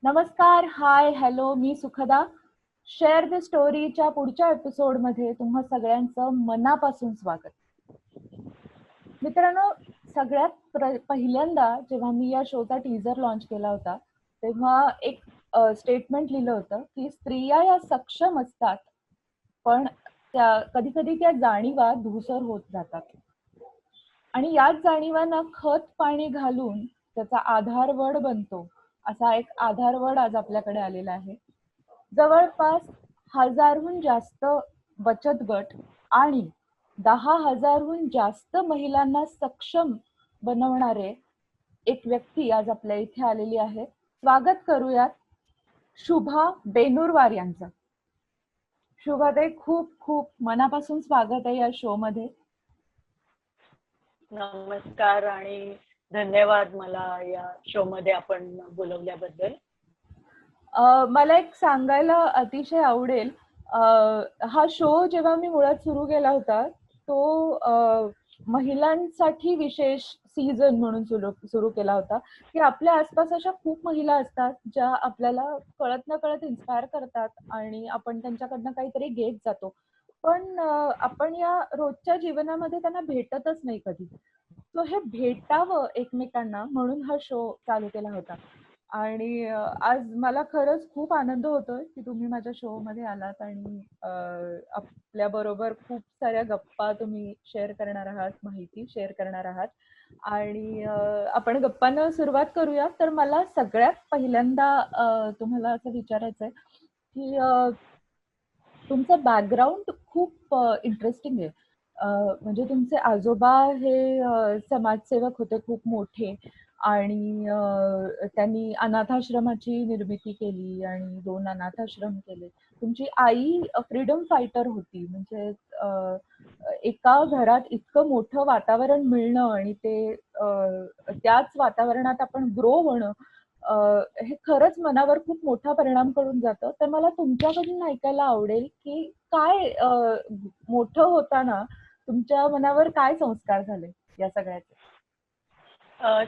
नमस्कार, hi, hello, मी Sukhada. Share the स्टोरीच्या पुढच्या एपिसोडमध्ये तुम्हा सगळ्यांचं मनापासून स्वागत. मित्रांनो, सगळ्यात पहिल्यांदा जेव्हा मी या शोचा टीजर लॉन्च केला होता तेव्हा एक स्टेटमेंट लिहिलं होतं की स्त्रिया या सक्षम असतात, पण त्या कधी कधी त्या जाणीवा धूसर होत जातात आणि याच जाणीवांना खत पाणी घालून त्याचा आधारवड बनतो. असा एक आधारवड आज आपल्याकडे आलेला आहे. जवळपास 1000हून जास्त बचत गट आणि 10,000हून जास्त महिलांना सक्षम बनवणारे एक व्यक्ती आज आपल्या इथे आलेली आहे. स्वागत करूयात शुभा बेनूरवार यांचं. शुभाताई, खूप खूप मनापासून स्वागत आहे या शो मध्ये. नमस्कार आणि धन्यवाद मला या शो मध्ये आपण बोलवल्याबद्दल. मला एक सांगायला अतिशय आवडेल, हा शो जेव्हा मी मुळात सुरू केला होता तो महिलांसाठी विशेष सीझन म्हणून सुरू केला होता की आपल्या आसपास अशा खूप महिला असतात ज्या आपल्याला कळत न कळत इन्स्पायर करतात आणि आपण त्यांच्याकडनं काहीतरी घेत जातो, पण आपण या रोजच्या जीवनामध्ये त्यांना भेटतच नाही कधी. सो हे भेटावं एकमेकांना म्हणून हा शो चालू केला होता आणि आज मला खरंच खूप आनंद होतोय की तुम्ही माझ्या शो मध्ये आलात आणि आपल्या बरोबर खूप साऱ्या गप्पा तुम्ही शेअर करणार आहात, माहिती शेअर करणार आहात आणि आपण गप्पांना सुरुवात करूया. तर मला सगळ्यात पहिल्यांदा तुम्हाला असं विचारायचं आहे की तुमचं बॅकग्राऊंड खूप इंटरेस्टिंग आहे. म्हणजे तुमचे आजोबा हे समाजसेवक होते खूप मोठे आणि त्यांनी अनाथाश्रमाची निर्मिती केली आणि 2 अनाथाश्रम केले. तुमची आई फ्रीडम फायटर होती. म्हणजे एका घरात इतकं मोठं वातावरण मिळणं आणि ते त्याच वातावरणात आपण ग्रो होणं, हे खरंच मनावर खूप मोठा परिणाम करून जातं. तर मला तुमच्याकडून ऐकायला आवडेल की काय मोठं होताना तुमच्या मनावर काय संस्कार झाले या सगळ्याचे?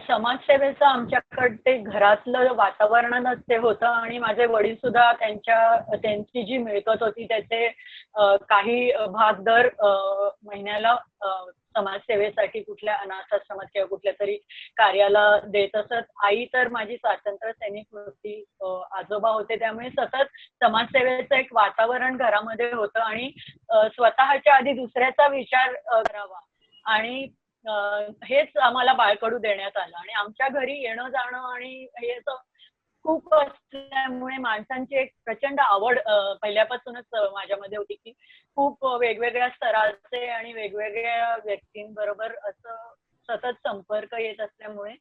समाजसेवेचं आमच्याकडे घरातलं वातावरणच ते होतं आणि माझे वडील सुद्धा त्यांची जी मिळकत होती त्याचे काही भाग दर महिन्याला समाजसेवेसाठी कुठल्या अनाथाश्रमात किंवा कुठल्या तरी कार्याला देत असत. आई तर माझी स्वातंत्र्य सैनिक होती, आजोबा होते, त्यामुळे सतत समाजसेवेचं एक वातावरण घरामध्ये होतं आणि स्वतःच्या आधी दुसऱ्याचा विचार करावा आणि हेच आम्हाला बाळकडू देण्यात आलं आणि आमच्या घरी येणं जाणं आणि हे असं खूप असल्यामुळे माणसांची एक प्रचंड आवड पहिल्यापासूनच माझ्यामध्ये होती की खूप वेगवेगळ्या स्तराचे आणि वेगवेगळ्या व्यक्तींबरोबर असं सतत संपर्क येत असल्यामुळे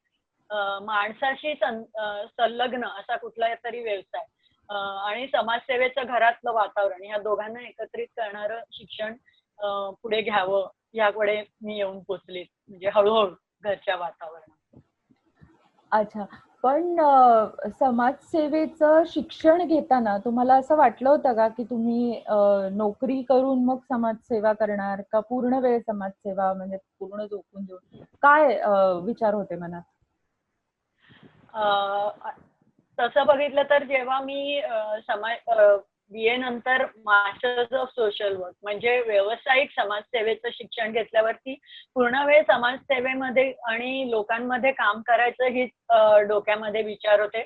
माणसाशी संलग्न असा कुठला तरी व्यवसाय आणि समाजसेवेचं घरातलं वातावरण ह्या दोघांना एकत्रित करणारं शिक्षण पुढे घ्यावं याकडे मी येऊन पोचले, म्हणजे हळूहळू घरच्या वातावरणात. अच्छा, पण समाजसेवेचं शिक्षण घेताना तुम्हाला असं वाटलं होतं का की तुम्ही नोकरी करून मग समाजसेवा करणार का पूर्ण वेळ समाजसेवा, म्हणजे पूर्ण झोकून देऊन, काय विचार होते मनात? तसं बघितलं तर जेव्हा मी BA नंतर मास्टर्स ऑफ सोशल वर्क म्हणजे व्यावसायिक समाजसेवेचं शिक्षण घेतल्यावरती पूर्ण वेळ समाजसेवेमध्ये आणि लोकांमध्ये काम करायचं हीच डोक्यामध्ये विचार होते.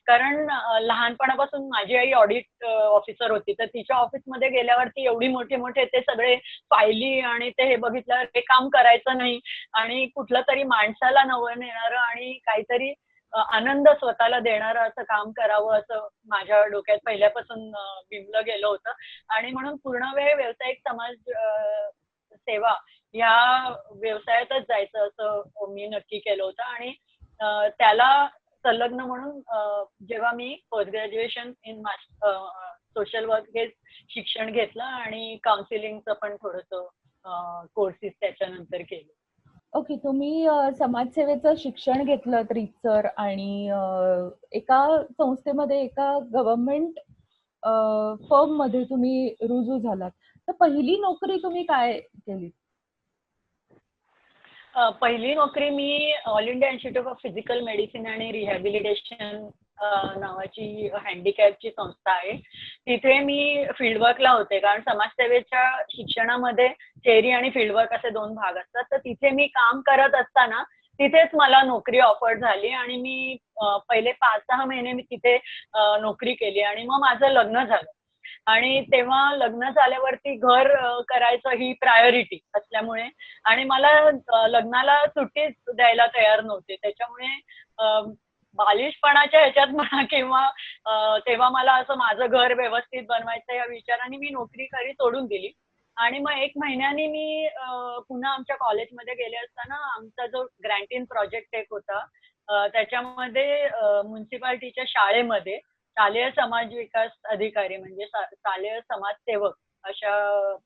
कारण लहानपणापासून माझी आई ऑडिट ऑफिसर होती, तर तिच्या ऑफिसमध्ये गेल्यावरती एवढी मोठे ते सगळे फायली आणि ते हे बघितल्यावर हे काम करायचं नाही आणि कुठलं तरी माणसाला नवं येणारं आणि काहीतरी आनंद स्वतःला देणारं असं काम करावं असं माझ्या डोक्यात पहिल्यापासून बिंबलं गेलं होतं आणि म्हणून पूर्ण वेळ व्यावसायिक समाज सेवा या व्यवसायातच जायचं असं मी नक्की केलं होतं आणि त्याला संलग्न म्हणून जेव्हा मी post graduation in social work हे शिक्षण घेतलं आणि काउन्सिलिंगचं पण थोडंसं कोर्सेस त्याच्यानंतर केले. ओके, तुम्ही समाजसेवेचं शिक्षण घेतलं रीतसर आणि एका संस्थेमध्ये, एका गव्हर्नमेंट फर्म मध्ये तुम्ही रुजू झालात. तर पहिली नोकरी तुम्ही काय केली? पहिली नोकरी मी all India institute of physical medicine आणि रिहॅबिलिटेशन नावाची हँडिकॅपची संस्था आहे. तिथे मी फील्डवर्कला होते, कारण समाजसेवेच्या शिक्षणामध्ये थेअरी आणि फील्डवर्क असे 2 भाग असतात. तर तिथे मी काम करत असताना तिथेच मला नोकरी ऑफर झाली आणि मी पहिले 5-6 महिने मी तिथे नोकरी केली आणि मग माझं लग्न झालं. आणि तेव्हा लग्न झाल्यावरती घर करायचं ही प्रायोरिटी असल्यामुळे आणि मला लग्नाला सुट्टीच द्यायला तयार नव्हते. त्याच्यामुळे बालिशपणाच्या ह्याच्यात म्हणा किंवा तेव्हा मला असं माझं घर व्यवस्थित बनवायचं या विचाराने मी नोकरी खरी सोडून दिली. आणि मग 1 महिन्यानी मी पुन्हा आमच्या कॉलेजमध्ये गेले असताना आमचा जो ग्रँट इन प्रोजेक्ट एक होता, त्याच्यामध्ये म्युन्सिपाल्टीच्या शाळेमध्ये शालेय समाज विकास अधिकारी म्हणजे शालेय समाजसेवक अशा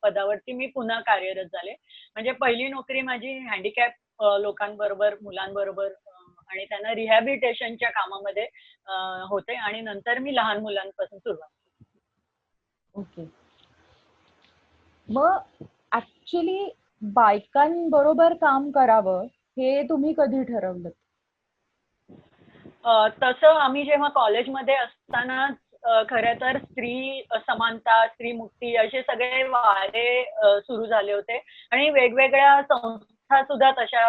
पदावरती मी पुन्हा कार्यरत झाले. म्हणजे पहिली नोकरी माझी हँडिकॅप लोकांबरोबर, मुलांबरोबर आणि त्यांना रिहॅबिलिटेशनच्या कामामध्ये होते आणि नंतर मी लहान मुलांपासून सुरुवात केली. ओके. मग ऍक्च्युली बायकांबरोबर काम करावं हे तुम्ही कधी ठरवलं? तसं आम्ही जेव्हा कॉलेजमध्ये असताना खरं तर स्त्री समानता, स्त्री मुक्ती असे सगळे वारे सुरू झाले होते आणि वेगवेगळ्या संस्था सुद्धा तशा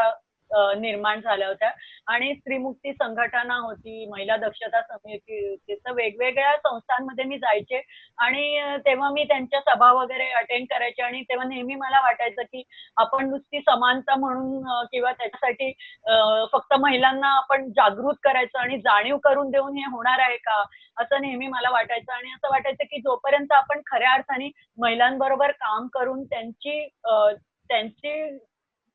निर्माण झाल्या होत्या आणि स्त्रीमुक्ती संघटना होती, महिला दक्षता समिती होती. तर वेगवेगळ्या संस्थांमध्ये मी जायचे आणि तेव्हा मी त्यांच्या सभा वगैरे अटेंड करायचे आणि तेव्हा नेहमी मला वाटायचं की आपण नुसती समानता म्हणून किंवा त्याच्यासाठी फक्त महिलांना आपण जागृत करायचं आणि जाणीव करून देऊन हे होणार आहे का? असं नेहमी मला वाटायचं आणि असं वाटायचं की जोपर्यंत आपण खऱ्या अर्थाने महिलांबरोबर काम करून त्यांची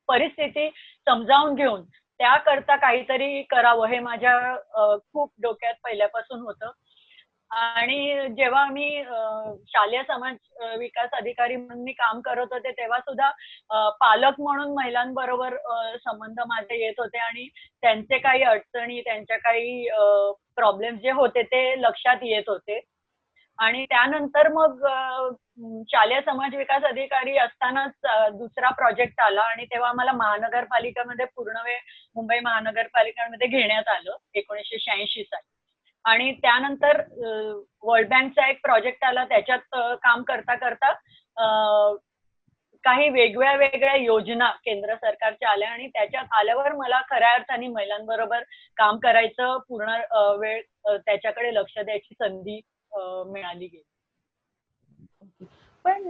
परिस्थिती समजावून घेऊन त्याकरता काहीतरी करावं हे माझ्या खूप डोक्यात पहिल्यापासून होतं. आणि जेव्हा मी शालेय समाज विकास अधिकारी म्हणून मी काम करत होते, तेव्हा सुद्धा पालक म्हणून महिलांबरोबर संबंध माझे येत होते आणि त्यांचे काही अडचणी, त्यांच्या काही प्रॉब्लेम्स जे होते ते लक्षात येत होते. आणि त्यानंतर मग शालेय समाज विकास अधिकारी असतानाच दुसरा प्रोजेक्ट आला आणि तेव्हा आम्हाला महानगरपालिकेमध्ये पूर्णवेळ मुंबई महानगरपालिकेमध्ये घेण्यात आलं 1986 साली. आणि त्यानंतर वर्ल्ड बँकचा एक प्रोजेक्ट आला, त्याच्यात काम करता करता काही वेगळ्या योजना केंद्र सरकारच्या आल्या आणि त्याच्यात आल्यावर मला खऱ्या अर्थाने महिलांबरोबर काम करायचं पूर्ण वेळ त्याच्याकडे लक्ष द्यायची संधी मिळाली गेली. पण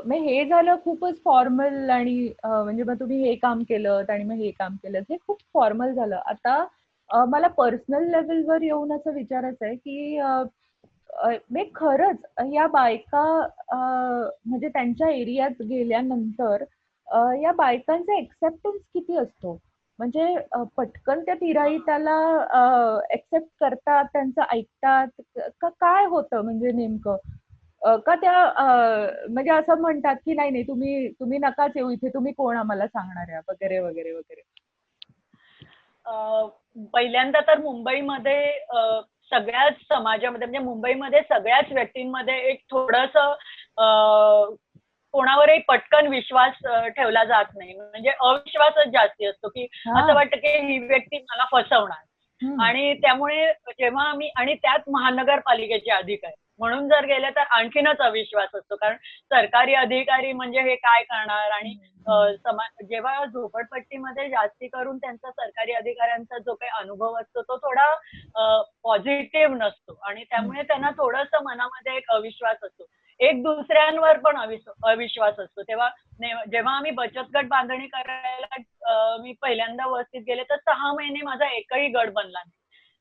मग हे झालं खूपच फॉर्मल आणि म्हणजे मग तुम्ही हे काम केलं आणि मग हे काम केलं, हे खूप फॉर्मल झालं. आता मला पर्सनल लेवलवर येऊन असं विचारायचं आहे की मी खरंच या बायका म्हणजे त्यांच्या एरियात गेल्यानंतर या बायकांचा एक्सेप्टन्स किती असतो? म्हणजे पटकन त्या तिराई त्याला एक्सेप्ट करतात, त्यांचं ऐकतात का काय होतं म्हणजे नेमकं? का त्या म्हणजे असं म्हणतात की नाही नाही तुम्ही नकाच येऊ इथे, तुम्ही कोण आम्हाला सांगणार आहे वगैरे वगैरे वगैरे. पहिल्यांदा तर मुंबईमध्ये सगळ्याच समाजामध्ये म्हणजे मुंबईमध्ये सगळ्याच व्यक्तींमध्ये एक थोडंसं कोणावरही पटकन विश्वास ठेवला जात नाही. म्हणजे अविश्वासच जास्ती असतो की असं वाटतं की ही व्यक्ती मला फसवणार. आणि त्यामुळे जेव्हा आम्ही आणि त्यात महानगरपालिकेचे अधिकारी म्हणून जर गेले तर आणखीनच अविश्वास असतो, कारण सरकारी अधिकारी म्हणजे हे काय करणार आणि जेव्हा झोपडपट्टीमध्ये जास्ती करून त्यांचा सरकारी अधिकाऱ्यांचा जो काही अनुभव असतो तो थोडा पॉझिटिव्ह नसतो आणि त्यामुळे त्यांना थोडंसं मनामध्ये एक अविश्वास असतो. एक दुसऱ्यांवर पण अविश्वास असतो. तेव्हा जेव्हा आम्ही बचत गट बांधणी करायला मी पहिल्यांदा वस्तीत गेले तर 6 महिने माझा एकही गट बनला नाही.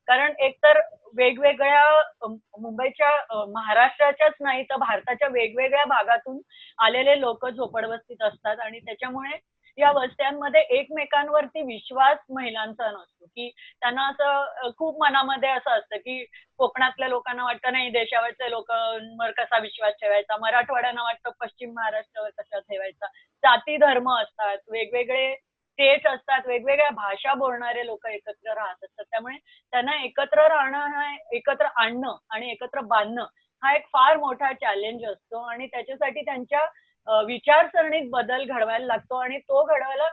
कारण एकतर वेगवेगळ्या मुंबईच्या महाराष्ट्राच्याच नाही तर भारताच्या वेगवेगळ्या भागातून आलेले लोक झोपडवस्तीत असतात आणि त्याच्यामुळे या वस्त्यांमध्ये एकमेकांवरती विश्वास महिलांचा नसतो, की त्यांना असं खूप मनामध्ये असं असतं की कोकणातल्या लोकांना वाटतं नाही देशावरच्या लोकांवर कसा विश्वास ठेवायचा, मराठवाड्यांना वाटतं पश्चिम महाराष्ट्रावर कसा ठेवायचा, जाती धर्म असतात, वेगवेगळे स्टेट असतात, वेगवेगळ्या भाषा बोलणारे लोक एकत्र राहत असतात. त्यामुळे त्यांना एकत्र राहणं, एकत्र आणणं आणि एकत्र बांधणं हा एक फार मोठा चॅलेंज असतो आणि त्याच्यासाठी त्यांच्या विचारसरणीत बदल घडवायला लागतो आणि तो घडवायला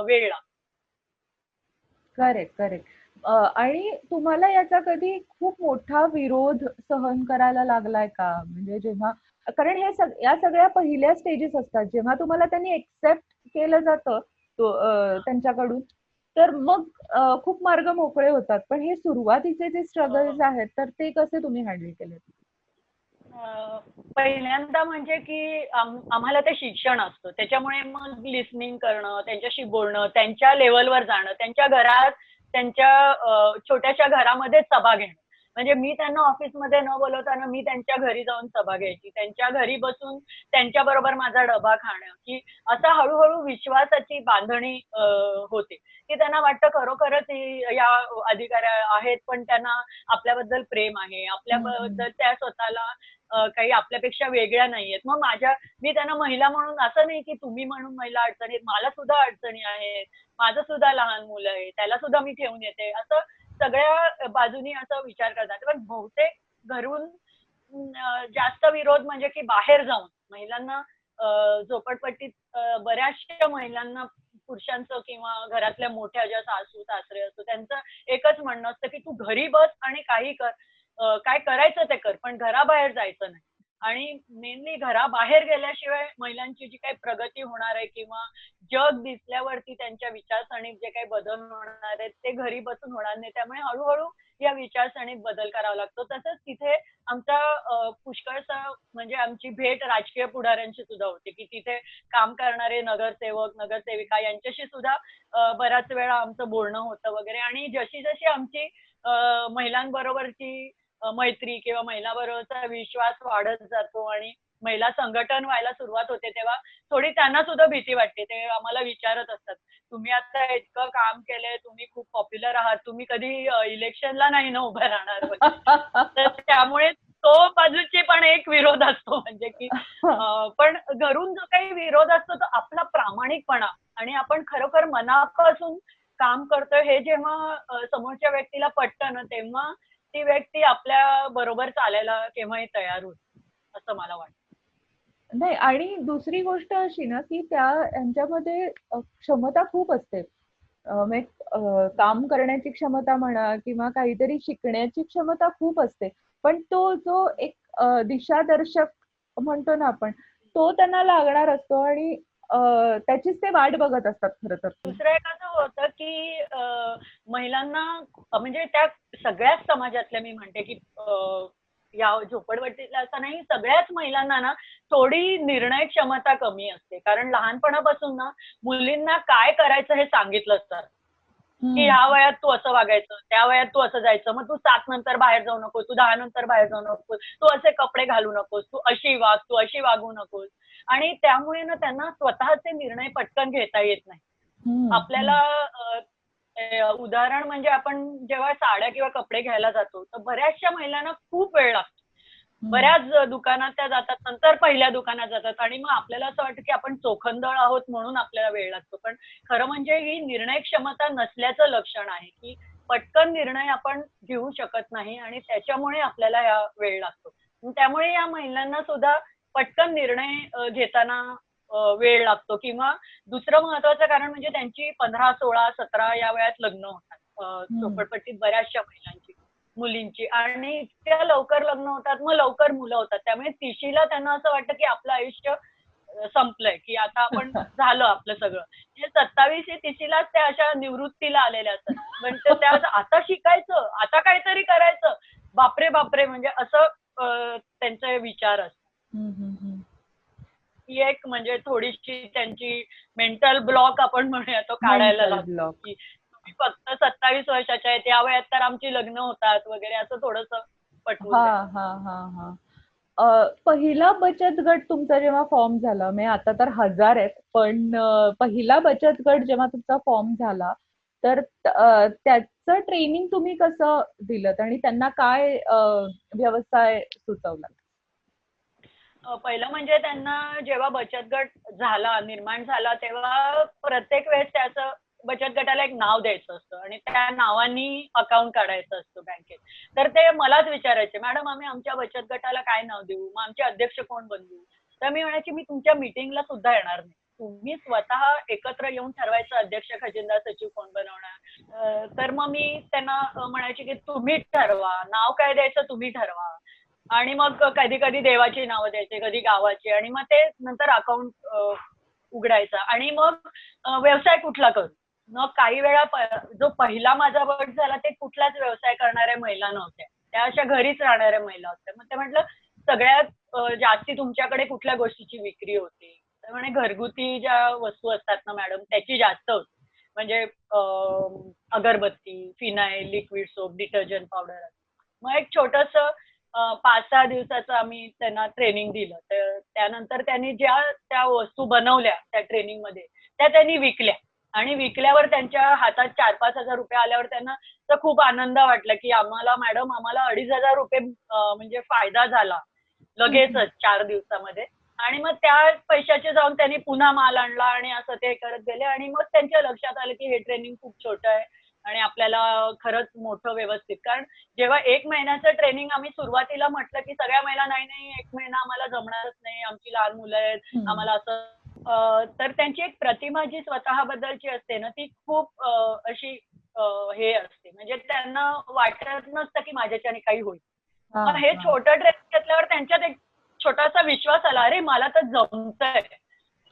वेळ लागतो. Correct, correct. आणि तुम्हाला याचा कधी खूप मोठा विरोध सहन करायला लागलाय का? म्हणजे जेव्हा कारण या सगळ्या पहिल्या स्टेजेस असतात. जेव्हा तुम्हाला त्यांनी एक्सेप्ट केलं जातं त्यांच्याकडून, तर मग खूप मार्ग मोकळे होतात. पण हे सुरुवातीचे जे स्ट्रगल्स आहेत, तर ते कसे तुम्ही हँडल केलेत? पहिल्यांदा म्हणजे की आम्हाला ते शिक्षण असतं. त्याच्यामुळे मग लिसनिंग करणं, त्यांच्याशी बोलणं, त्यांच्या लेव्हलवर जाणं, त्यांच्या घरात, त्यांच्या छोट्याशा घरामध्ये सभा घेणं. म्हणजे मी त्यांना ऑफिसमध्ये न बोलवताना मी त्यांच्या घरी जाऊन सभा घ्यायची. त्यांच्या घरी बसून त्यांच्याबरोबर माझा डबा खाणं, की असं हळू विश्वासाची बांधणी होते, की त्यांना वाटतं खरोखरच या अधिकारी आहेत, पण त्यांना आपल्याबद्दल प्रेम आहे. हं, आपल्याबद्दल त्या स्वतःला काही आपल्यापेक्षा वेगळ्या नाहीयेत. मग मी त्यांना महिला म्हणून असं नाही की तुम्ही म्हणून महिला अडचणीत, मला सुद्धा अडचणी आहेत. माझं सुद्धा लहान मुलं आहे. त्याला सुद्धा मी ठेवून येते. असं सगळ्या बाजूनी असं विचार करतात. पण बहुतेक घरून जास्त विरोध म्हणजे की बाहेर जाऊन महिलांना झोपडपट्टीत बऱ्याचशा महिलांना पुरुषांचं किंवा घरातल्या मोठ्या ज्या सासू-सासरे असतो त्यांचं एकच म्हणणं असतं की तू घरी बस आणि काही कर. काय करायचं ते कर, पण घराबाहेर जायचं नाही. आणि मेनली घराबाहेर गेल्याशिवाय महिलांची जी काही प्रगती होणार आहे किंवा जग दिसल्यावरती त्यांच्या विचारसरणीत जे काही बदल होणार आहेत, ते घरी बसून होणार नाही. त्यामुळे हळू या विचारसरणीत बदल करावा लागतो. तसंच तिथे आमचा पुष्कळसा म्हणजे आमची भेट राजकीय पुढाऱ्यांशी सुद्धा होते, की तिथे काम करणारे नगरसेवक, नगरसेविका यांच्याशी सुद्धा बऱ्याच वेळा आमचं बोलणं होतं वगैरे आणि जशी-जशी आमची महिलांबरोबरची मैत्री किंवा महिलांबरोबरचा विश्वास वाढत जातो आणि महिला संघटन व्हायला सुरुवात होते, तेव्हा थोडी त्यांना सुद्धा भीती वाटते. ते आम्हाला विचारत असतात, "तुम्ही आता इतकं काम केलंय, तुम्ही खूप पॉप्युलर आहात, तुम्ही कधी इलेक्शनला नाही ना उभं राहणार वगैरे." तर त्यामुळे तो बाजूची पण एक विरोध असतो म्हणजे की पण घरून जो काही विरोध असतो तो आपला प्रामाणिकपणा आणि आपण खरोखर मनापासून काम करतोय हे जेव्हा समोरच्या व्यक्तीला पटतं ना, तेव्हा ती व्यक्ती आपल्या बरोबर चालायला केव्हाही तयार होते, असं मला वाटतं. नाही आणि दुसरी गोष्ट अशी ना, की यांच्यामध्ये क्षमता खूप असते. म्हणजे काम करण्याची क्षमता म्हणा किंवा काहीतरी शिकण्याची क्षमता खूप असते. पण तो जो एक दिशादर्शक म्हणतो ना आपण, तो त्यांना लागणार असतो आणि त्याचीच ते वाट बघत असतात खरं तर. दुसरं एक असं होतं, की महिलांना म्हणजे त्या सगळ्याच समाजातल्या मी म्हणते, की या झोपडपट्टीतल्या असं नाही, सगळ्याच महिलांना ना थोडी निर्णय क्षमता कमी असते. कारण लहानपणापासून ना मुलींना काय करायचं हे सांगितलं असतं. की हं. ह्या वयात तू असं वागायचं, त्या वयात तू असं जायचं. मग तू 7 नंतर बाहेर जाऊ नकोस, तू 10 नंतर बाहेर जाऊ नकोस, तू असे कपडे घालू नकोस, तू अशी वाग, तू अशी वागू नकोस. आणि त्यामुळे ना त्यांना स्वतःचे निर्णय पटकन घेता येत नाही. हं, आपल्याला हं. उदाहरण म्हणजे आपण जेव्हा साड्या किंवा कपडे घ्यायला जातो, तर बऱ्याचशा महिलांना खूप वेळ लागतो. हं. बऱ्याच दुकानात त्या जातात, नंतर पहिल्या दुकानात जातात आणि मग आपल्याला असं वाटतं, की आपण चोखंदळ आहोत म्हणून आपल्याला वेळ लागतो. पण खरं म्हणजे ही निर्णय क्षमता नसल्याचं लक्षण आहे, की पटकन निर्णय आपण घेऊ शकत नाही आणि त्याच्यामुळे आपल्याला या वेळ लागतो. त्यामुळे या महिलांना सुद्धा पटकन निर्णय घेताना वेळ लागतो किंवा दुसरं महत्वाचं कारण म्हणजे त्यांची 15, 16, 17 या वयात लग्न होतात. हं. झोपडपट्टीत बऱ्याचशा महिलांची, मुलींची आणि इतक्या लवकर लग्न होतात, मग लवकर मुलं होतात. त्यामुळे तिशीला त्यांना असं वाटतं, की आपलं आयुष्य संपलंय, की आता आपण झालं आपलं सगळं. म्हणजे 27 तिशीलाच त्या अशा निवृत्तीला आलेल्या असतात. पण त्या आता शिकायचं, आता काहीतरी करायचं. बापरे, बापरे! म्हणजे असं त्यांचे विचार असतात. हं, हं, हं. ही एक म्हणजे थोडीशी त्यांची मेंटल ब्लॉक आपण म्हणूया तो काढायला मेंटल लागतो, ब्लॉक. की तुम्ही फक्त 27 वर्षाच्या आहेत, या वयात तर आमची लग्न होतात वगैरे असं थोडंसं पटवून हां, द्यायचं. हां, हां, हां. पहिला बचत गट तुमचा जेव्हा फॉर्म झाला, म्हणजे आता तर हजार आहेत, पण पहिला बचत गट जेव्हा तुमचा फॉर्म झाला, तर त्याचं ट्रेनिंग तुम्ही कसं दिलत आणि त्यांना काय व्यवसाय सुचवला? पहिलं म्हणजे त्यांना जेव्हा बचत गट झाला, निर्माण झाला, तेव्हा प्रत्येक वेळेस त्याचं बचत गटाला एक नाव द्यायचं असतं आणि त्या नावानी अकाउंट काढायचं असतं बँकेत. तर ते मलाच विचारायचे, "मॅडम आम्ही आमच्या बचत गटाला काय नाव देऊ? मग आमचे अध्यक्ष कोण बनवू?" तर मी म्हणायची, "मी तुमच्या मीटिंगला सुद्धा येणार नाही. तुम्ही स्वतः एकत्र येऊन ठरवायचं अध्यक्ष, खजिनदार, सचिव कोण बनवणार. तर मग मी त्यांना म्हणायचे की तुम्ही ठरवा, नाव काय द्यायचं तुम्ही ठरवा. आणि मग कधी कधी देवाची नावं द्यायची, कधी गावाची, आणि मग ते नंतर अकाउंट उघडायचा. आणि मग व्यवसाय कुठला करू. मग काही वेळा जो पहिला माझा गट झाला ते कुठलाच व्यवसाय करणाऱ्या महिला नव्हत्या, त्या अशा घरीच राहणाऱ्या महिला होत्या. मग ते म्हटलं सगळ्यात जास्ती तुमच्याकडे कुठल्या गोष्टीची विक्री होते. तर म्हणे घरगुती ज्या वस्तू असतात ना मॅडम त्याची जास्त होते, म्हणजे अगरबत्ती, phenyl, liquid soap, detergent powder. मग एक छोटस 5-6 दिवसाचं आम्ही त्यांना ट्रेनिंग दिलं. तर त्यानंतर त्यांनी ज्या त्या वस्तू बनवल्या त्या ट्रेनिंगमध्ये त्या त्यांनी विकल्या. आणि विकल्यावर त्यांच्या हातात 4-5 हजार रुपये आल्यावर त्यांना तर खूप आनंद वाटला की आम्हाला मॅडम आम्हाला 2,500 रुपये म्हणजे फायदा झाला लगेचच 4 दिवसामध्ये. आणि मग त्या पैशाचे जाऊन त्यांनी पुन्हा माल आणला आणि असं ते करत गेले. आणि मग त्यांच्या लक्षात आलं की हे ट्रेनिंग खूप छोटं आहे आणि आपल्याला खरंच मोठं व्यवस्थित. कारण जेव्हा 1 महिन्याचं ट्रेनिंग आम्ही सुरुवातीला म्हटलं की सगळ्या महिला नाही 1 महिना आम्हाला जमणारच नाही, आमची लहान मुलं आहेत, आम्हाला असं तर त्यांची एक प्रतिमा जी स्वतःबद्दलची असते ना ती खूप अशी हे असते, म्हणजे त्यांना वाटत नसतं की माझ्याच्याने काही होईल. मग हे छोटं ट्रेनिंग घेतल्यावर त्यांच्यात एक छोटासा विश्वास आला, अरे मला तर जमतंय.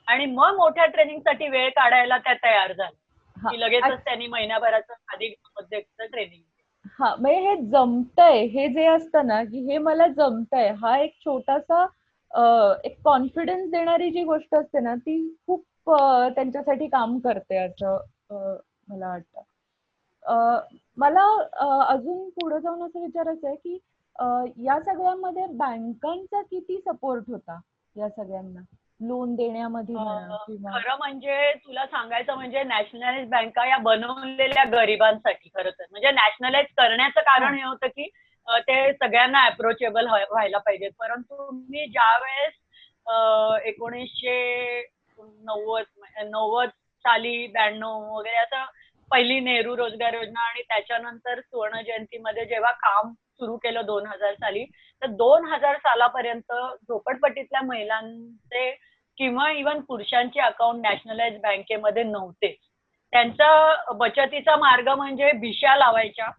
आणि मग मोठ्या ट्रेनिंगसाठी वेळ काढायला त्या तयार झाल्या की लगेचच त्यांनी महिन्याभराचं आधी ट्रेनिंग. हा, म्हणजे हे जमतंय हे जे असतं ना की हे मला जमतंय, हा एक छोटासा एक कॉन्फिडन्स देणारी जी गोष्ट असते ना ती खूप त्यांच्यासाठी काम करते असं मला वाटतं. मला अजून पुढे जाऊन असं विचारायचं आहे की या सगळ्यामध्ये बँकांचा किती सपोर्ट होता या सगळ्यांना लोन देण्यामध्ये म्हणा किंवा. खरं म्हणजे तुला सांगायचं म्हणजे नॅशनलाइज बँका या बनवलेल्या गरिबांसाठी खरं तर. म्हणजे नॅशनलाइज करण्याचं कारण हे होतं की ते सगळ्यांना अप्रोचेबल व्हायला पाहिजेत. परंतु मी ज्यावेळेस 1990 साली 92 वगैरे असं पहिली नेहरू रोजगार योजना आणि त्याच्यानंतर सुवर्ण जयंतीमध्ये जेव्हा काम सुरू केलं 2000 साली, तर 2000 सालापर्यंत झोपडपट्टीतल्या महिलांचे किंवा इव्हन पुरुषांचे अकाउंट नॅशनलाइज बँकेमध्ये नव्हते. त्यांचा बचतीचा मार्ग म्हणजे भिशा लावायच्या.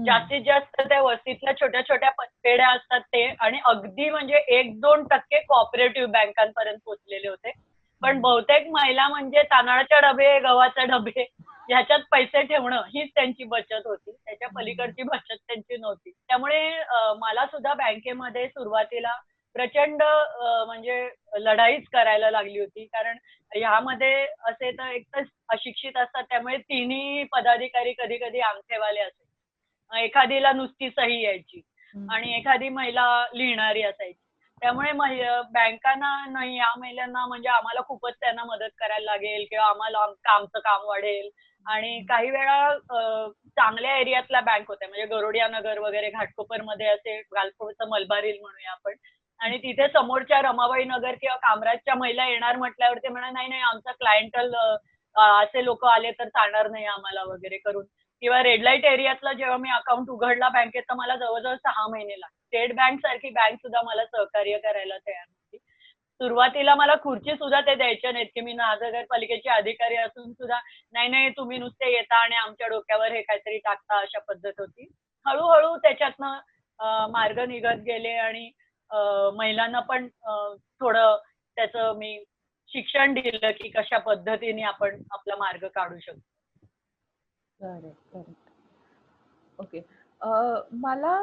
जास्तीत जास्त त्या वस्तीतल्या छोट्या छोट्या पेढ्या असतात ते, आणि अगदी म्हणजे 1-2% कोऑपरेटिव्ह बँकांपर्यंत पोहोचलेले होते. पण बहुतेक महिला म्हणजे तांदळाचे डबे, गव्हाचे डबे ह्याच्यात पैसे ठेवणं हीच त्यांची बचत होती. त्याच्या पलीकडची बचत त्यांची नव्हती. त्यामुळे मला सुद्धा बँकेमध्ये सुरुवातीला प्रचंड म्हणजे लढाईच करायला लागली होती. कारण ह्यामध्ये असे तर एक तर अशिक्षित असतात, त्यामुळे तिन्ही पदाधिकारी कधी कधी अंगठेवाले असायचे. एखादीला नुसती सही यायची आणि एखादी महिला लिहिणारी असायची. त्यामुळे बँकांना नाही या महिलांना म्हणजे आम्हाला खूपच त्यांना मदत करायला लागेल किंवा आम्हाला आमचं काम वाढेल. आणि काही वेळा चांगल्या एरियातल्या बँक होत्या, म्हणजे गरोडिया नगर वगैरे घाटकोपरमध्ये असे, घाटकोपरचं मलबार म्हणूया आपण, आणि तिथे समोरच्या रमाबाई नगर किंवा कामराजच्या महिला येणार म्हटल्यावर ते म्हणा नाही आमचा क्लायंटल असे लोक आले तर चालणार नाही आम्हाला वगैरे करून. किंवा रेड लाईट एरियातला जेव्हा मी अकाउंट उघडला बँकेत तर मला जवळजवळ 6 महिने लागले. स्टेट बँक सारखी बँक सुद्धा मला सहकार्य करायला तयार नव्हती. सुरुवातीला मला खुर्ची सुद्धा ते द्यायच्या नाहीत की मी नगरपालिकेचे अधिकारी असून सुद्धा नाही तुम्ही नुसते येता आणि आमच्या डोक्यावर हे काहीतरी टाकता, अशा पद्धत होती. हळूहळू त्याच्यातनं मार्ग निघत गेले आणि महिलांना पण थोडं त्याचं मी शिक्षण दिलं की कशा पद्धतीने आपण आपला मार्ग काढू शकतो. करेक्ट. ओके. मला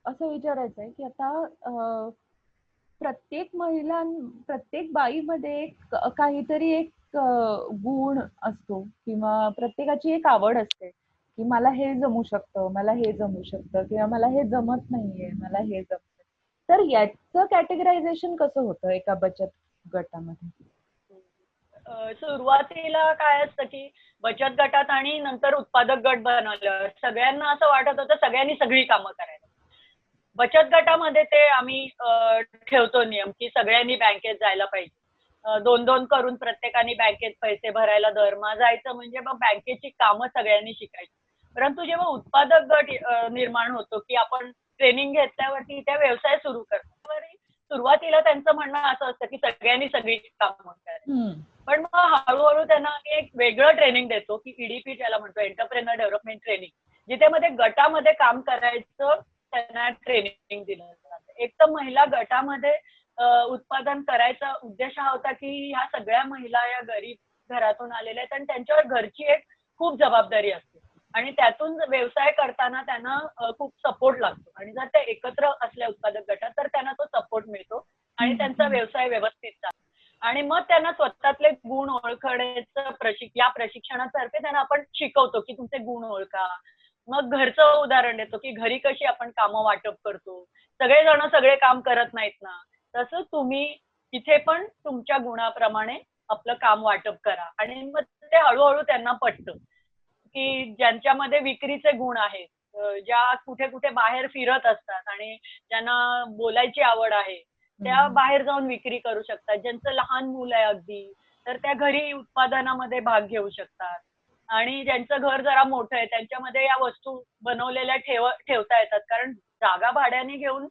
असं विचारायचं आहे की आता प्रत्येक बाईमध्ये काहीतरी एक गुण असतो किंवा प्रत्येकाची एक आवड असते की मला हे जमू शकतं, मला हे जमू शकतं, किंवा मला हे जमत नाहीये, मला हे जमतं. तर याचं कॅटेगरायझेशन कसं होतं एका बचत गटामध्ये? सुरुवातीला काय असतं की बचत गटात आणि नंतर उत्पादक गट बनवल्यावर सगळ्यांना असं वाटत होतं सगळ्यांनी सगळी कामं करायला. बचत गटामध्ये ते आम्ही ठेवतो नियम की सगळ्यांनी बँकेत जायला पाहिजे. 2-2 करून प्रत्येकाने बँकेत पैसे भरायला दरमहा जायचं, म्हणजे मग बँकेची कामं सगळ्यांनी शिकायची. परंतु जेव्हा उत्पादक गट निर्माण होतो की आपण ट्रेनिंग घेतल्यावरती त्या व्यवसाय सुरू करतो, सुरुवातीला त्यांचं म्हणणं असं असतं की सगळ्यांनी सगळी कामं करायची. पण मग हळूहळू त्यांना आम्ही एक वेगळं ट्रेनिंग देतो की ईडीपी ज्याला म्हणतो, एंटरप्रेनर डेव्हलपमेंट ट्रेनिंग, जिथे मध्ये गटामध्ये काम करायचं त्यांना ट्रेनिंग दिलं जातं. एक तर महिला गटामध्ये उत्पादन करायचा उद्देश हा होता की ह्या सगळ्या महिला या गरीब घरातून आलेल्या आहेत आणि त्यांच्यावर घरची एक खूप जबाबदारी असते आणि त्यातून व्यवसाय करताना त्यांना खूप सपोर्ट लागतो आणि जर ते एकत्र असल्या उत्पादक गटात तर त्यांना तो सपोर्ट मिळतो आणि त्यांचा व्यवसाय व्यवस्थित चालतो. आणि मग त्यांना स्वतःतले गुण ओळखण्याचं या प्रशिक्षणातर्फे त्यांना आपण शिकवतो की तुमचे गुण ओळखा. मग घरचं उदाहरण देतो की घरी कशी आपण कामं वाटप करतो, सगळेजण सगळे काम करत नाहीत ना, तसं तुम्ही इथे पण तुमच्या गुणाप्रमाणे आपलं काम वाटप करा. आणि मग ते हळूहळू त्यांना पटतं की ज्यांच्यामध्ये विक्रीचे गुण आहेत, ज्या कुठे कुठे बाहेर फिरत असतात आणि ज्यांना बोलायची आवड आहे, त्या बाहेर जाऊन विक्री करू शकतात. ज्यांचं लहान मुलं आहे अगदी, तर त्या घरी उत्पादनामध्ये भाग घेऊ शकतात. आणि ज्यांचं घर जरा मोठं आहे त्यांच्यामध्ये या वस्तू बनवलेल्या ठेवता येतात. कारण जागा भाड्याने घेऊन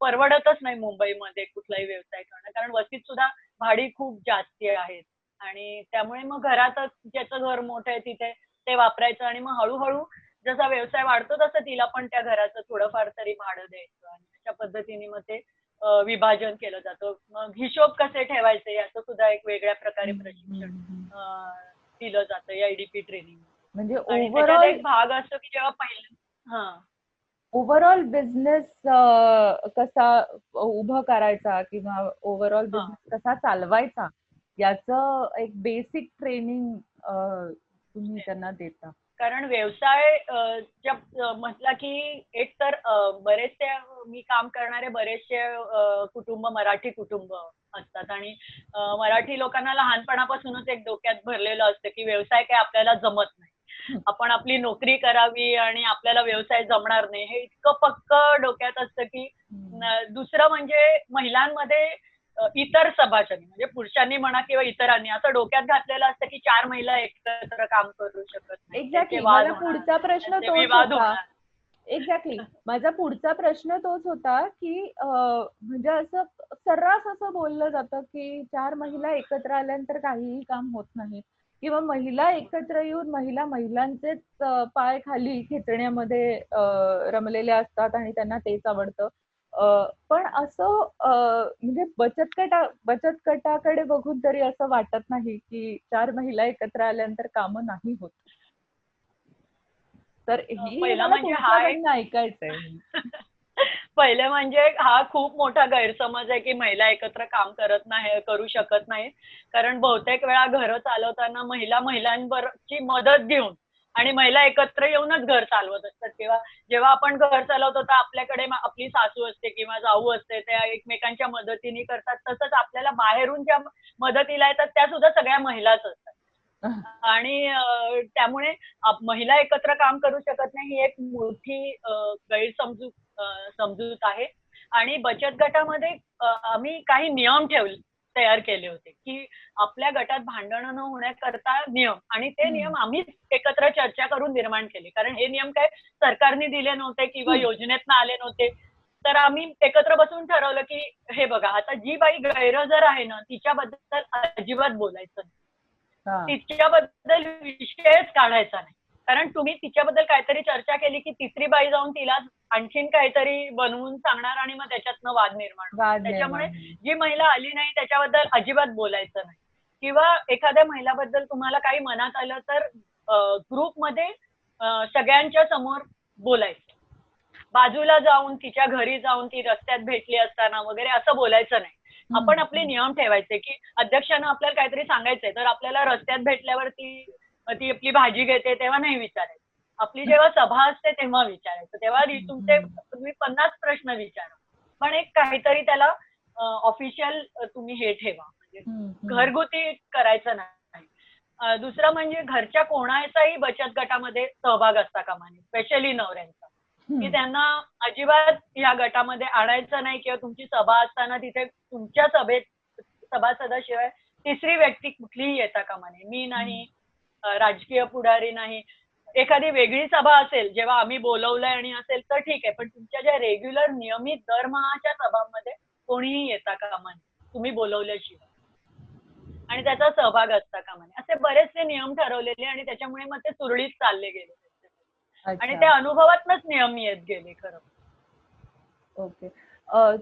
परवडतच नाही मुंबईमध्ये कुठलाही व्यवसाय करणं. कारण वस्तीत सुद्धा भाडी खूप जास्ती आहेत आणि त्यामुळे मग घरातच ज्याचं घर मोठं आहे तिथे ते वापरायचं आणि मग हळूहळू जसा व्यवसाय वाढतो तसं तिला पण त्या घराचं थोडंफार तरी भाडं द्यायचं आणि अशा पद्धतीने मग ते विभाजन केलं जातं. मग हिशोब कसे ठेवायचे याचं सुद्धा एक वेगळ्या प्रकारे प्रशिक्षण दिलं जातं या ईडीपी ट्रेनिंग. म्हणजे आणि त्याच्यात एक भाग असतो की जेव्हा पहिलं ओव्हरऑल बिझनेस कसा उभं करायचा किंवा ओव्हरऑल बिझनेस कसा चालवायचा याचं एक बेसिक ट्रेनिंग तुम्ही त्यांना देता. कारण व्यवसाय म्हटला की एक तर बरेचसे मी काम करणारे बरेचसे कुटुंब मराठी कुटुंब असतात आणि मराठी लोकांना लहानपणापासूनच एक डोक्यात भरलेलं असतं की व्यवसाय काय आपल्याला जमत नाही, आपण आपली नोकरी करावी आणि आपल्याला व्यवसाय जमणार नाही, हे इतकं पक्क डोक्यात असतं की दुसरं म्हणजे महिलांमध्ये इतर सभासदी म्हणजे पुरुषांनी म्हणा किंवा इतरांनी असं डोक्यात घातलेलं असतं की 4 महिला एकत्र काम करू शकत नाही. एक्झॅक्टली माझा पुढचा प्रश्न तोच होता. एक्झॅक्टली माझा पुढचा प्रश्न तोच होता की म्हणजे असं सर्रास असं बोललं जातं की 4 महिला एकत्र आल्यानंतर काहीही काम होत नाही किंवा महिला एकत्र येऊन महिलांचेच पाय खाली खेचण्यामध्ये रमलेले असतात आणि त्यांना तेच आवडतं. पण असं म्हणजे बचत गटाकडे बघून तरी असं वाटत नाही की 4 महिला एकत्र आल्यानंतर कामं नाही होत. तर ही मला तुमच्याकडनं ऐकायचंय. पहिलं म्हणजे हा खूप मोठा गैरसमज आहे की महिला एकत्र काम करू शकत नाही. कारण बहुतेक वेळा घरं चालवताना महिलांबरोबरची मदत घेऊन आणि महिला एकत्र येऊनच घर चालवत असतात. जेव्हा आपण घर चालवतो तर आपल्याकडे आपली सासू असते किंवा जाऊ असते, त्या एकमेकांच्या मदतीने करतात. तसंच आपल्याला बाहेरून ज्या मदतीला येतात त्या सुद्धा सगळ्या महिलाच असतात. आणि त्यामुळे महिला एकत्र काम करू शकत नाही ही एक मोठी समजूत आहे. आणि बचत गटामध्ये आम्ही काही नियम तयार केले होते की आपल्या गटात भांडणं न होण्याकरता नियम, आणि ते नियम आम्हीच एकत्र चर्चा करून निर्माण केले. कारण हे नियम काय सरकारने दिले नव्हते किंवा योजनेतनं आले नव्हते. तर आम्ही एकत्र बसून ठरवलं की हे बघा, आता जी बाई गैरहजर आहे ना तिच्याबद्दल अजिबात बोलायचं नाही, तिच्याबद्दल विषयच काढायचा नाही. कारण तुम्ही तिच्याबद्दल काहीतरी चर्चा केली की तिसरी बाई जाऊन तिला आणखीन काहीतरी बनवून सांगणार आणि मग त्याच्यातनं वाद निर्माण. त्याच्यामुळे जी महिला आली नाही त्याच्याबद्दल अजिबात बोलायचं नाही. किंवा एखाद्या महिलाबद्दल तुम्हाला काही मनात आलं तर ग्रुपमध्ये सगळ्यांच्या समोर बोलायचं. बाजूला जाऊन तिच्या घरी जाऊन ती रस्त्यात भेटली असताना वगैरे असं बोलायचं नाही. आपण आपले नियम ठेवायचे की अध्यक्षांना आपल्याला काहीतरी सांगायचंय तर आपल्याला रस्त्यात भेटल्यावर ती आपली भाजी घेते तेव्हा नाही विचारायचं. आपली जेव्हा सभा असते तेव्हा विचारायचं. तेव्हा तुम्ही 50 प्रश्न विचारा, पण एक काहीतरी त्याला ऑफिशियल तुम्ही हे ठेवा, म्हणजे घरगुती करायचं नाही. दुसरं म्हणजे घरच्या कोणाचाही बचत गटामध्ये सहभाग असता कामा नये, स्पेशली नवऱ्यांचा, की त्यांना अजिबात या गटामध्ये आणायचं नाही किंवा तुमची सभा असताना तिथे तुमच्या सभासदाशिवाय तिसरी व्यक्ती कुठलीही येता कामा नये. मी नाही, राजकीय पुढारी नाही. एखादी वेगळी सभा असेल जेव्हा आम्ही बोलवलंय आणि असेल तर ठीक आहे, पण तुमच्या ज्या रेग्युलर नियमित दरमहाच्या सभांमध्ये कोणीही येता कामा नये, तुम्ही बोलवल्याशिवाय, आणि त्याचा सहभाग असता कामा नये. असे बरेचसे नियम ठरवलेले आणि त्याच्यामुळे मग ते सुरळीत चालले गेले आणि ते अच्छा. अनुभवातनच नियम येत गेले खरं. ओके.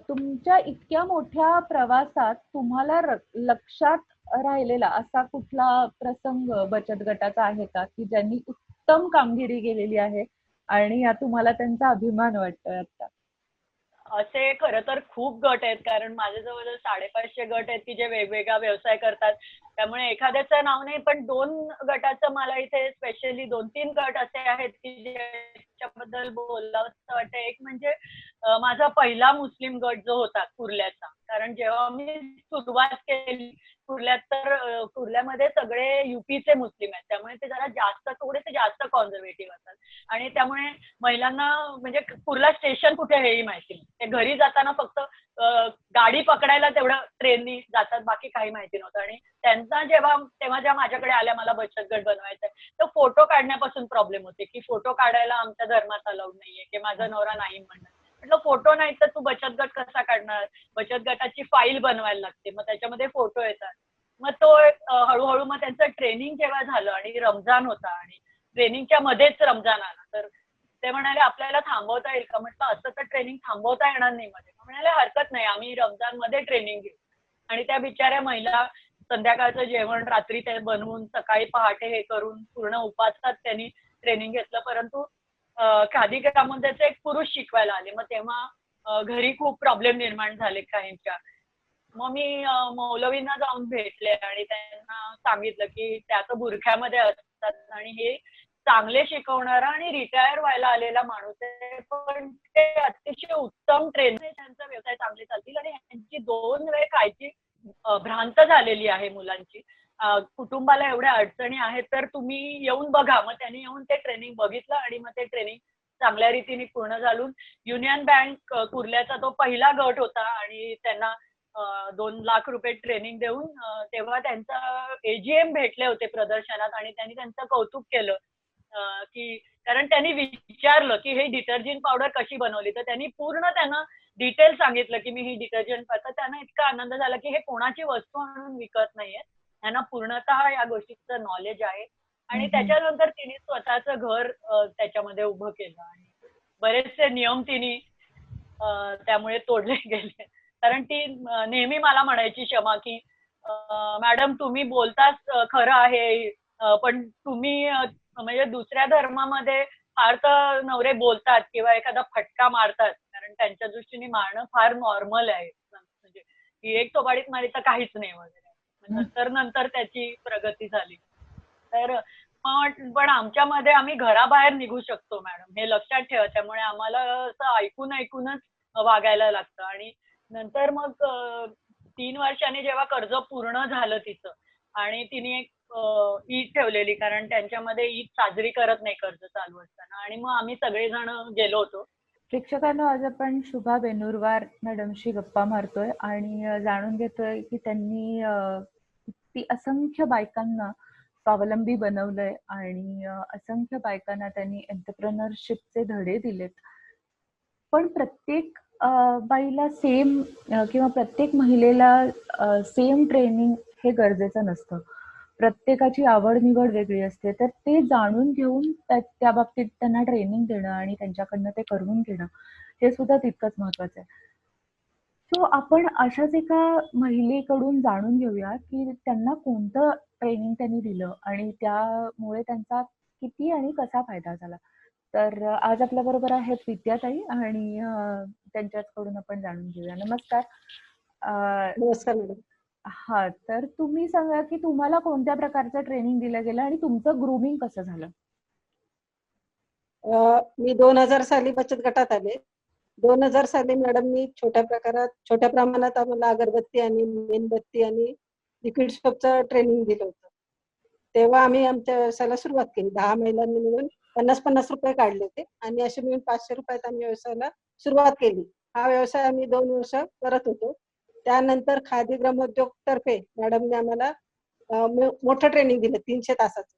तुमच्या इतक्या मोठ्या प्रवासात तुम्हाला लक्षात राहिलेला असा कुठला प्रसंग बचत गटाचा आहे का, की ज्यांनी उत्तम कामगिरी केलेली आहे आणि तुम्हाला त्यांचा अभिमान वाटतोय आता? असे खरं तर खूप गट आहेत, कारण माझे जवळ 550 गट आहेत की जे वेगवेगळा व्यवसाय करतात. त्यामुळे एखाद्याचं नाव नाही, पण 2 गटाचं मला इथे स्पेशली 2-3 गट असे आहेत की ज्याच्याबद्दल बोलावंसं वाटतं. एक म्हणजे माझा पहिला मुस्लिम गट जो होता कुर्ल्याचा. कारण जेव्हा मी सुरुवात केली कुर्ल्यात, तर कुर्ल्यामध्ये सगळे यूपीचे मुस्लिम आहेत. त्यामुळे ते जरा थोडेसे जास्त कॉन्झर्व्हेटिव्ह असतात आणि त्यामुळे महिलांना म्हणजे कुर्ला स्टेशन कुठे हेही माहिती नाही. ते घरी जाताना फक्त गाडी पकडायला तेवढं ट्रेननी जातात, बाकी काही माहिती नव्हतं. आणि त्यांचा तेव्हा ज्या माझ्याकडे आल्या मला बचत गट बनवायचा आहे, तर फोटो काढण्यापासून प्रॉब्लेम होते की फोटो काढायला आमच्या धर्मात अलाउड नाहीये, की माझा नवरा नाही म्हणणार. म्हटलं फोटो नाही तर तू बचत गट कसा काढणार? बचत गटाची फाईल बनवायला लागते, मग त्याच्यामध्ये फोटो येतात. मग तो हळूहळू मग त्यांचं ट्रेनिंग जेव्हा झालं आणि रमजान होता आणि ट्रेनिंगच्या मध्येच रमजान आला, तर ते म्हणाले आपल्याला थांबवता येईल का? म्हटलं असं तर ट्रेनिंग थांबवता येणार नाही मध्ये. म्हणाले हरकत नाही, आम्ही रमजान मध्ये ट्रेनिंग घेऊ. आणि त्या बिचाऱ्या महिला संध्याकाळचं जेवण रात्री ते बनवून सकाळी पहाटे हे करून पूर्ण उपासात त्यांनी ट्रेनिंग घेतलं. परंतु खादी ग्रामोद्योगचे एक पुरुष शिकवायला आले. मग तेव्हा घरी खूप प्रॉब्लेम निर्माण झाले काहींच्या. मग मी मौलवींना जाऊन भेटले आणि त्यांना सांगितलं की त्या तर बुरख्यामध्ये असतात आणि हे चांगले शिकवणारा आणि रिटायर व्हायला आलेला माणूस आहे, पण ते अतिशय उत्तम ट्रेनर, त्यांचा व्यवसाय चांगले चालतील आणि यांची 2 वेळ खायची भ्रांत झालेली आहे मुलांची. कुटुंबाला एवढ्या अडचणी आहेत, तर तुम्ही येऊन बघा. मग त्यांनी येऊन ते ट्रेनिंग बघितलं आणि मग ते ट्रेनिंग चांगल्या रीतीने पूर्ण झालं. युनियन बँक कुर्ल्याचा तो पहिला गट होता आणि त्यांना 2 लाख रुपये ट्रेनिंग देऊन तेव्हा त्यांचा एजीएम भेटले होते प्रदर्शनात आणि त्यांनी त्यांचं कौतुक केलं. की कारण त्यांनी विचारलं की हे डिटर्जंट पावडर कशी बनवली, तर त्यांनी पूर्ण त्यांना डिटेल सांगितलं की मी ही डिटर्जंट, तर त्यांना इतका आनंद झाला की हे कोणाची वस्तू आणून विकत नाहीये, त्यांना पूर्णतः या गोष्टीचं नॉलेज आहे. आणि त्याच्यानंतर तिने स्वतःचं घर त्याच्यामध्ये उभं केलं आणि बरेचसे नियम तिने त्यामुळे तोडले गेले. कारण ती नेहमी मला म्हणायची क्षमा की मॅडम तुम्ही बोलताच खरं आहे, पण तुम्ही म्हणजे दुसऱ्या धर्मामध्ये फार तर नवरे बोलतात किंवा एखादा फटका मारतात, कारण त्यांच्या दृष्टीने मारणं फार नॉर्मल आहे. म्हणजे की एक थोबाडीत मारली तर काहीच नाही वगैरे. नंतर नंतर त्याची प्रगती झाली. तर पण आमच्यामध्ये आम्ही घराबाहेर निघू शकतो मॅडम, हे लक्षात ठेवा. त्यामुळे आम्हाला असं ऐकूनच वागायला लागतं. आणि नंतर मग 3 वर्षांनी जेव्हा कर्ज पूर्ण झालं तिचं आणि तिने एक ईद ठेवलेली, कारण त्यांच्यामध्ये ईद साजरी करत नाही कर्ज चालू असताना, आणि मग आम्ही सगळेजण गेलो होतो. प्रेक्षकांनो, आज आपण शुभा बेनूरवार मॅडमशी गप्पा मारतोय आणि जाणून घेतोय की त्यांनी किती असंख्य बायकांना स्वावलंबी बनवलंय आणि असंख्य बायकांना त्यांनी एंटरप्रेनरशिपचे धडे दिलेत. पण प्रत्येक बाईला सेम किंवा प्रत्येक महिलेला सेम ट्रेनिंग हे गरजेचं नसतं. प्रत्येकाची आवड निवड वेगळी असते, तर ते जाणून घेऊन त्या बाबतीत त्यांना ट्रेनिंग देणं आणि त्यांच्याकडनं ते करून घेणं हे सुद्धा तितकंच महत्वाचं आहे. सो आपण अशाच एका महिलेकडून जाणून घेऊया की त्यांना कोणतं ट्रेनिंग त्यांनी दिलं आणि त्यामुळे त्यांचा किती आणि कसा फायदा झाला. तर आज आपल्या बरोबर आहेत विद्याताई आणि त्यांच्याचकडून आपण जाणून घेऊया. नमस्कार. नमस्कार मॅडम. हा, तर तुम्ही सांगा की तुम्हाला कोणत्या प्रकारचं ट्रेनिंग दिलं गेलं आणि तुमचं ग्रूमिंग कसं झालं? मी 2000 साली बचत गटात आले. 2000 साली मॅडम मी छोट्या प्रमाणात आम्हाला अगरबत्ती आणि मेणबत्ती आणि लिक्विड सोपचं ट्रेनिंग दिलं होतं. तेव्हा आम्ही आमच्या व्यवसायाला सुरुवात केली. 10 महिलांनी मिळून 50-50 रुपये काढले होते आणि असे मिळून 500 रुपयात आम्ही व्यवसायाला सुरुवात केली. हा व्यवसाय आम्ही 2 वर्ष करत होतो. त्यानंतर खादी ग्रामोद्योग तर्फे मॅडमने आम्हाला मोठं ट्रेनिंग दिलं 300 तासाचं.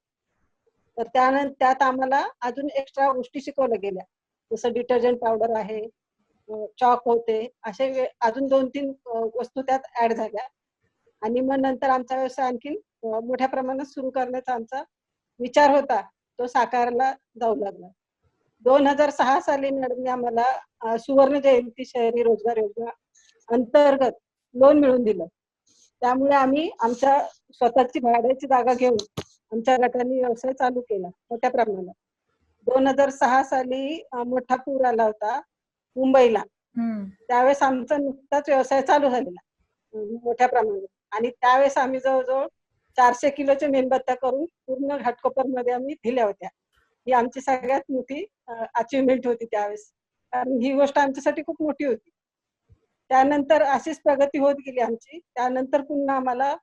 तर त्यात आम्हाला अजून एक्स्ट्रा गोष्टी शिकवल्या गेल्या, जसं डिटर्जंट पावडर आहे, चॉक होते, असे अजून 2-3 वस्तू त्यात ऍड झाल्या आणि मग नंतर आमचा व्यवसाय आणखी मोठ्या प्रमाणात सुरू करण्याचा आमचा विचार होता, तो साकारला जाऊ लागला. 2006 साली मॅडमने आम्हाला सुवर्ण जयंती शहरी रोजगार योजना अंतर्गत लोन मिळवून दिलं. त्यामुळे आम्ही आमच्या स्वतःची भाड्याची जागा घेऊन आमच्या गटाने व्यवसाय चालू केला मोठ्या प्रमाणात. 2006 साली मोठा पूर आला होता मुंबईला. त्यावेळेस आमचा नुकताच व्यवसाय चालू झालेला मोठ्या प्रमाणात आणि त्यावेळेस आम्ही जवळजवळ 400 किलोच्या मेणबत्त्या करून पूर्ण घाटकोपरमध्ये आम्ही दिल्या होत्या. ही आमची सगळ्यात मोठी अचिव्हमेंट होती त्यावेळेस, कारण ही गोष्ट आमच्यासाठी खूप मोठी होती. त्यानंतर अशीच प्रगती होत गेली आमची. त्यानंतर पुन्हा आम्हाला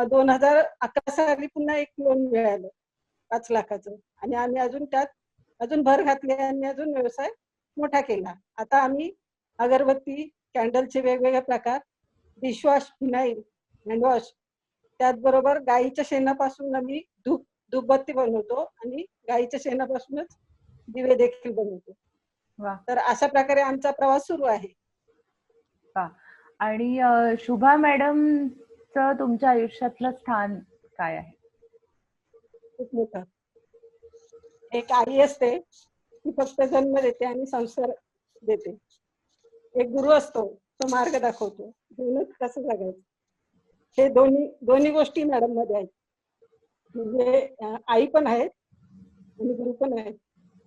2011 साली पुन्हा एक लोन मिळालं 5 लाखाचं आणि आम्ही अजून त्यात अजून भर घातली आणि अजून व्यवसाय मोठा केला. आता आम्ही अगरबत्ती, कॅन्डलचे वेगवेगळे प्रकार, डिशवॉश, फिनाईल, हँडवॉश, त्याचबरोबर गाईच्या शेणापासून आम्ही धूपबत्ती बनवतो आणि गाईच्या शेणापासूनच दिवे देखील बनवतो. तर अशा प्रकारे आमचा प्रवास सुरू आहे. आणि शुभा मॅडमचं तुमच्या आयुष्यातलं स्थान काय आहे? खूप मोठं. एक आई असते, ती फक्त जन्म देते आणि संस्कार देते. एक गुरु असतो, तो मार्ग दाखवतो, जीवनात कसं जगायचं. हे दोन्ही गोष्टी मॅडम मध्ये आहेत. म्हणजे आई पण आहेत आणि गुरु पण आहेत.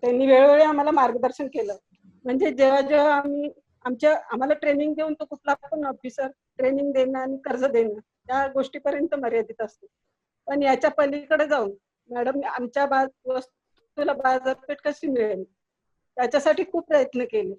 त्यांनी वेळोवेळी आम्हाला मार्गदर्शन केलं. म्हणजे जेव्हा आम्हाला ट्रेनिंग देऊन तो कुठला पण ऑफिसर ट्रेनिंग देणं आणि कर्ज देणं त्या गोष्टीपर्यंत मर्यादित असतो. पण याच्या पलीकडे जाऊन मॅडम आमच्या वस्तूला बाजारपेठ कशी मिळेल त्याच्यासाठी खूप प्रयत्न केले.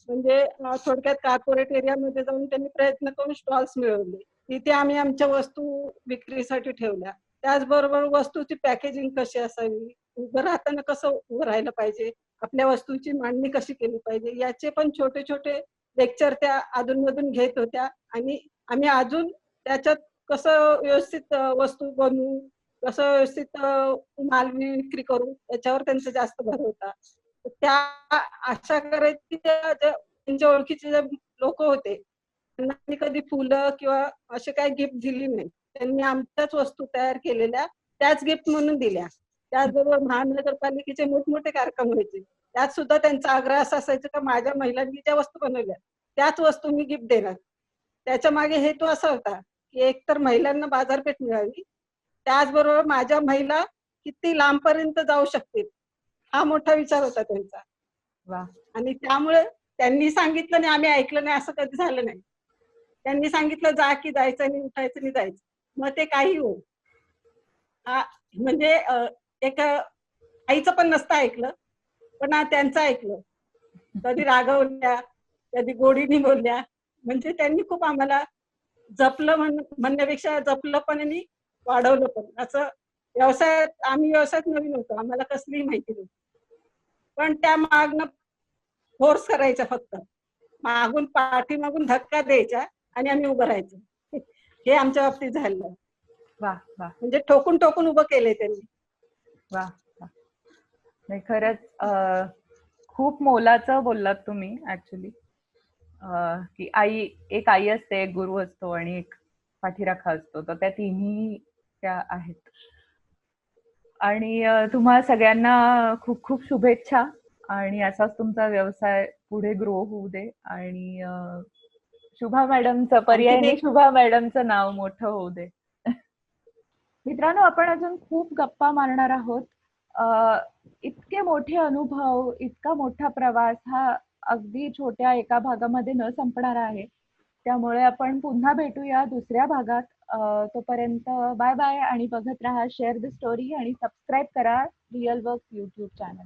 म्हणजे थोडक्यात कॉर्पोरेट एरियामध्ये जाऊन त्यांनी प्रयत्न करून स्टॉल्स मिळवले. तिथे आम्ही आमच्या वस्तू विक्रीसाठी ठेवल्या. त्याचबरोबर वस्तूची पॅकेजिंग कशी असावी, उभं राहताना कसं उभं राहायला पाहिजे, आपल्या वस्तूची मांडणी कशी केली पाहिजे, याचे पण छोटे छोटे लेक्चर त्या अधूनमधून घेत होत्या आणि आम्ही अजून त्याच्यात कसं व्यवस्थित वस्तू बनवू, कसं व्यवस्थित माल विक्री करू याच्यावर त्यांचा जास्त भर होता. त्या अशा करायची त्यांच्या ओळखीचे जे लोक होते त्यांना कधी फुलं किंवा असे काही गिफ्ट दिली नाही. त्यांनी आमच्याच वस्तू तयार केलेल्या त्याच गिफ्ट म्हणून दिल्या. त्याचबरोबर महानगरपालिकेचे मोठमोठे कार्यक्रम व्हायचे, त्यात सुद्धा त्यांचा आग्रह असा असायचा की माझ्या महिलांनी ज्या वस्तू बनवल्या त्याच वस्तू मी गिफ्ट देणार. त्याच्या मागे हेतू असा होता की एकतर महिलांना बाजारपेठ मिळावी, त्याचबरोबर माझ्या महिला किती लांबपर्यंत जाऊ शकतील हा मोठा विचार होता त्यांचा. आणि त्यामुळे त्यांनी सांगितलं नाही आम्ही ऐकलं नाही असं कधी झालं नाही. त्यांनी सांगितलं जा की जायचं आणि उठायचं आणि जायचं, मग ते काही हो. म्हणजे एक आईचं पण नसतं ऐकलं, पण त्यांचं ऐकलं. कधी रागवल्या, कधी गोडीने बोलल्या. म्हणजे त्यांनी खूप आम्हाला जपलं म्हणण्यापेक्षा जपलं पण आणि वाढवलं पण. असं आम्ही व्यवसायात नवीन होतो, आम्हाला कसलीही माहिती नव्हती, पण त्या मागणं फोर्स करायचा, फक्त मागून पाठीमागून धक्का द्यायचा आणि आम्ही उभं राहायचं. हे आमच्या बाबतीत झालं. म्हणजे ठोकून ठोकून उभं केलंय त्यांनी. नाही खरंच खूप मोलाचं बोललात तुम्ही ऍक्च्युली, की एक आई असते, एक गुरु असतो आणि एक पाठीराखा असतो, तर त्या तिन्ही त्या आहेत. आणि तुम्हा सगळ्यांना खूप खूप शुभेच्छा आणि असाच तुमचा व्यवसाय पुढे ग्रो होऊ दे आणि शुभा मॅडमचं पर्यायी शुभा मॅडमचं नाव मोठं होऊ दे. मित्रांनो, आपण अजून खूप गप्पा मारणार आहोत. इतके मोठे अनुभव, इतका मोठा प्रवास हा अगदी छोट्या एका भागामध्ये न संपणार आहे. त्यामुळे आपण पुन्हा भेटूया दुसऱ्या भागात. तोपर्यंत बाय बाय आणि बघत राहा शेअर द स्टोरी आणि सबस्क्राईब करा रिअल वर्क्स YouTube चॅनल.